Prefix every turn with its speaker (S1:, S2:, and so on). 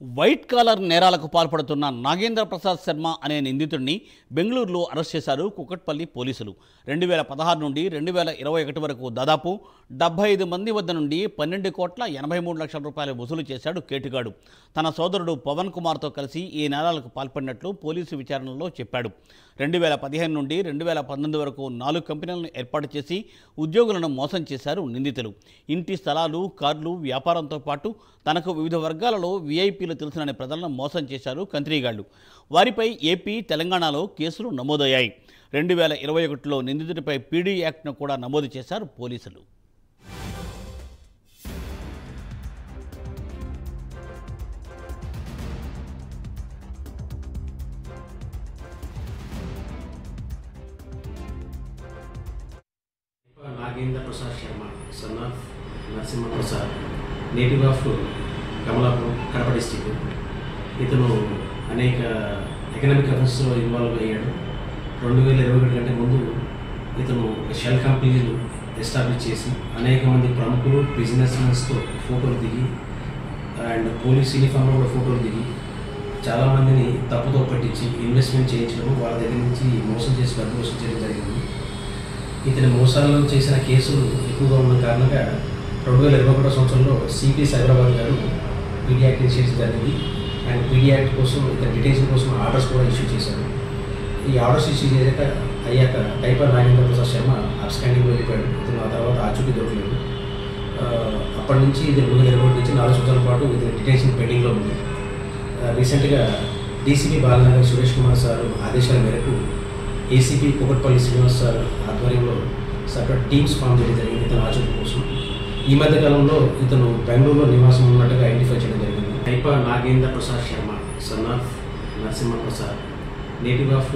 S1: White collar నేరాలకు పాల్పడుతున్న నాగేంద్ర ప్రసాద్ శర్మ అనే నిందితుడిని బెంగళూరులో అరెస్ట్ చేశారు కుకట్పల్లి పోలీసులు. 2016 నుండి 2021 వరకు దాదాపు 75 మంది వద్ద నుండి 12,83,00,000 రూపాయలు వసూలు చేశాడు కేటుగాడు. తన సోదరుడు పవన్ కుమార్తో కలిసి ఈ నేరాలకు పాల్పడినట్లు పోలీసు విచారణలో చెప్పాడు. 2015 నుండి 2019 వరకు 4 కంపెనీలను ఏర్పాటు చేసి ఉద్యోగులను మోసం చేశారు నిందితులు. ఇంటి స్థలాలు, కార్లు, వ్యాపారంతో పాటు తనకు వివిధ వర్గాలలో వీఐపీలు తెలుసునని ప్రజలను మోసం చేశారు కంత్రీగాళ్లు. వారిపై ఏపీ, తెలంగాణలో కేసులు నమోదయ్యాయి. 2021లో నిందితుడిపై పీడీ యాక్ట్ను కూడా నమోదు చేశారు పోలీసులు.
S2: Nagendra Prasad Sharma, son of Narasimha Prasad, native of Kamalapuram, Kadapa district. ఇతను అనేక ఎకనామిక్ అఫెన్స్లో ఇన్వాల్వ్ అయ్యాడు. 2021 కంటే ముందు ఇతను ఒక షెల్ కంపెనీలు ఎస్టాబ్లిష్ చేసి అనేక మంది ప్రముఖులు, బిజినెస్ మెన్స్తో ఫోటోలు దిగి అండ్ పోలీస్ యూనిఫామ్లో కూడా ఫోటోలు దిగి చాలామందిని తప్పుతో పట్టించి ఇన్వెస్ట్మెంట్ చేయించడం, వాళ్ళ దగ్గర నుంచి మోసం చేసి డబ్బు వసూలు చేయడం జరిగింది. ఇతని మోసాల్లో చేసిన కేసులు ఎక్కువగా ఉన్న కారణంగా 2021 సంవత్సరంలో సిపి సైబరాబాద్ గారు పీడీ యాక్ట్ ఇష్యూ జరిగింది. అండ్ పీడీ యాక్ట్ కోసం ఇతని డిటెన్షన్ కోసం ఆర్డర్స్ కూడా ఇష్యూ చేశారు. ఈ ఆర్డర్స్ ఇష్యూ అయ్యాక టైపర్ నాగేంద్ర ప్రసాద్ శర్మ అబ్స్కాండింగ్లో వెళ్ళిపోయాడు. ఇతను ఆ తర్వాత ఆచూకీ దొరకలేదు. అప్పటి నుంచి ఇది 2021 నుంచి 4 సంవత్సరాల పాటు ఇతని డిటెన్షన్ పెండింగ్లో ఉంది. రీసెంట్గా డీసీపీ బాలనగర్ సురేష్ కుమార్ సార్ ఆదేశాల మేరకు ఏసీపీ కుకట్పల్లి శ్రీనివాస్ సార్ ఆధ్వర్యంలో సపరేట్ టీమ్స్ ఫామ్ చేయడం జరిగింది ఇతను ఆచూకీ కోసం. ఈ మధ్య కాలంలో ఇతను బెంగళూరులో నివాసం ఉన్నట్టుగా ఐడెంటిఫై చేయడం జరిగింది. Typer Nagendra Prasad Sharma, son of Narasimha Prasad, native of